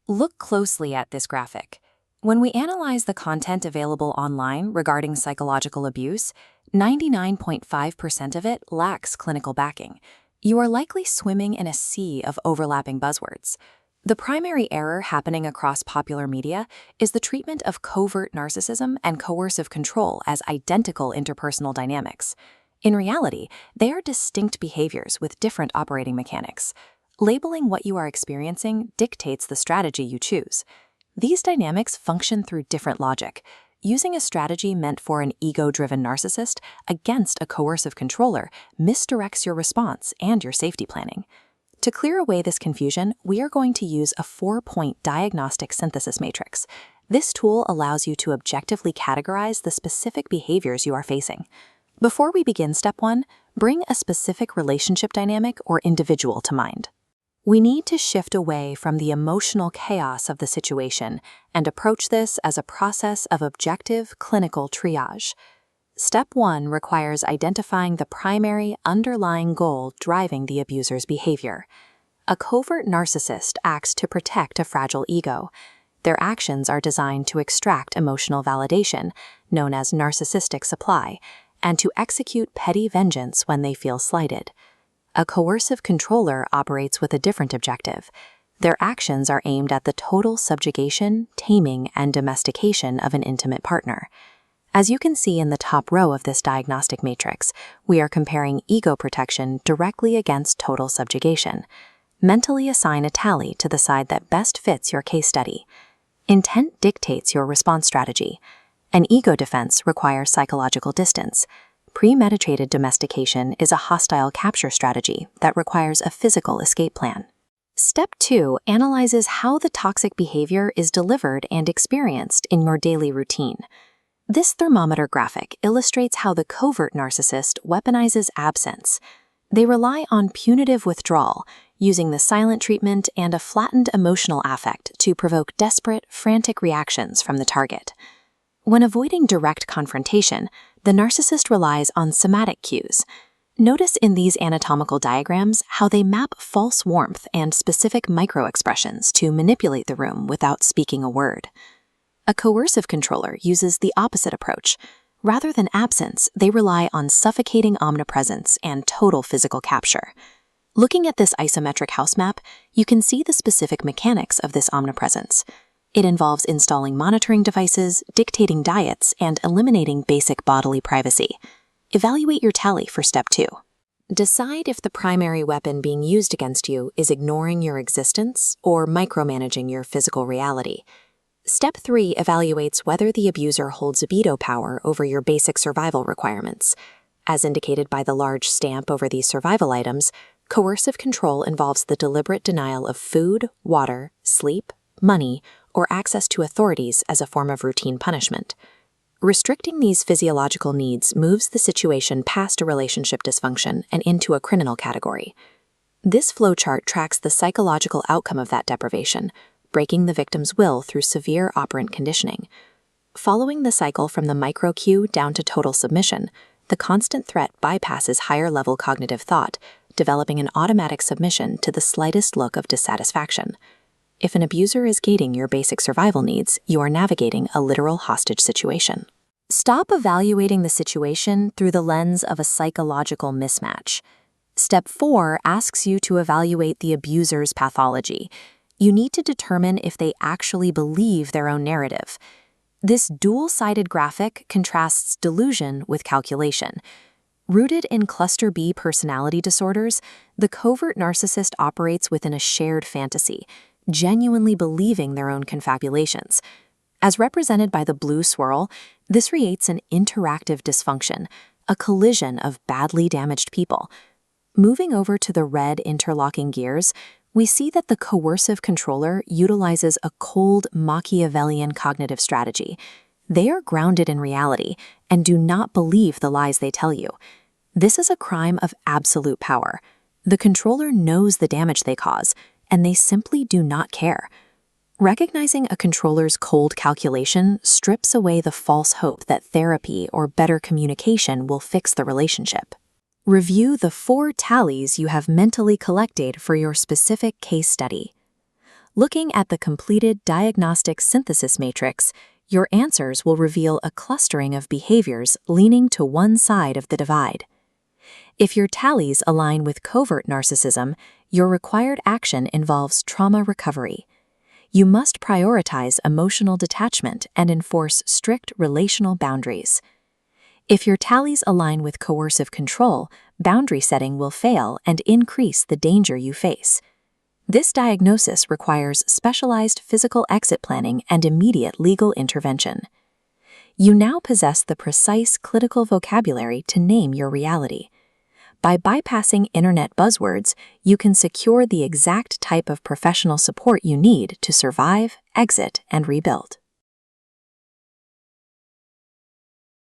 Look closely at this graphic. When we analyze the content available online regarding psychological abuse, 99.5% of it lacks clinical backing. You are likely swimming in a sea of overlapping buzzwords. The primary error happening across popular media is the treatment of covert narcissism and coercive control as identical interpersonal dynamics. In reality, they are distinct behaviors with different operating mechanics. Labeling what you are experiencing dictates the strategy you choose. These dynamics function through different logic. Using a strategy meant for an ego-driven narcissist against a coercive controller misdirects your response and your safety planning. To clear away this confusion, we are going to use a 4-point diagnostic synthesis matrix. This tool allows you to objectively categorize the specific behaviors you are facing. Before we begin step 1, bring a specific relationship dynamic or individual to mind. We need to shift away from the emotional chaos of the situation and approach this as a process of objective clinical triage. Step 1 requires identifying the primary underlying goal driving the abuser's behavior. A covert narcissist acts to protect a fragile ego. Their actions are designed to extract emotional validation, known as narcissistic supply, and to execute petty vengeance when they feel slighted. A coercive controller operates with a different objective. Their actions are aimed at the total subjugation, taming, and domestication of an intimate partner. As you can see in the top row of this diagnostic matrix, we are comparing ego protection directly against total subjugation. Mentally assign a tally to the side that best fits your case study. Intent dictates your response strategy. An ego defense requires psychological distance. Premeditated domestication is a hostile capture strategy that requires a physical escape plan. Step 2 analyzes how the toxic behavior is delivered and experienced in your daily routine. This thermometer graphic illustrates how the covert narcissist weaponizes absence. They rely on punitive withdrawal, using the silent treatment and a flattened emotional affect to provoke desperate, frantic reactions from the target. When avoiding direct confrontation, the narcissist relies on somatic cues. Notice in these anatomical diagrams how they map false warmth and specific microexpressions to manipulate the room without speaking a word. A coercive controller uses the opposite approach. Rather than absence, they rely on suffocating omnipresence and total physical capture. Looking at this isometric house map, you can see the specific mechanics of this omnipresence. It involves installing monitoring devices, dictating diets, and eliminating basic bodily privacy. Evaluate your tally for step 2. Decide if the primary weapon being used against you is ignoring your existence or micromanaging your physical reality. Step 3 evaluates whether the abuser holds veto power over your basic survival requirements. As indicated by the large stamp over these survival items, coercive control involves the deliberate denial of food, water, sleep, money, or access to authorities as a form of routine punishment. Restricting these physiological needs moves the situation past a relationship dysfunction and into a criminal category. This flowchart tracks the psychological outcome of that deprivation, breaking the victim's will through severe operant conditioning. Following the cycle from the micro-cue down to total submission, the constant threat bypasses higher-level cognitive thought, developing an automatic submission to the slightest look of dissatisfaction. If an abuser is gating your basic survival needs, you are navigating a literal hostage situation. Stop evaluating the situation through the lens of a psychological mismatch. Step 4 asks you to evaluate the abuser's pathology. You need to determine if they actually believe their own narrative. This dual-sided graphic contrasts delusion with calculation. Rooted in cluster B personality disorders, the covert narcissist operates within a shared fantasy, genuinely believing their own confabulations. As represented by the blue swirl, this creates an interactive dysfunction, a collision of badly damaged people. Moving over to the red interlocking gears, we see that the coercive controller utilizes a cold Machiavellian cognitive strategy. They are grounded in reality and do not believe the lies they tell you. This is a crime of absolute power. The controller knows the damage they cause, and they simply do not care. Recognizing a controller's cold calculation strips away the false hope that therapy or better communication will fix the relationship. Review the 4 tallies you have mentally collected for your specific case study. Looking at the completed diagnostic synthesis matrix, your answers will reveal a clustering of behaviors leaning to one side of the divide. If your tallies align with covert narcissism, your required action involves trauma recovery. You must prioritize emotional detachment and enforce strict relational boundaries. If your tallies align with coercive control, boundary setting will fail and increase the danger you face. This diagnosis requires specialized physical exit planning and immediate legal intervention. You now possess the precise clinical vocabulary to name your reality. By bypassing internet buzzwords, you can secure the exact type of professional support you need to survive, exit, and rebuild.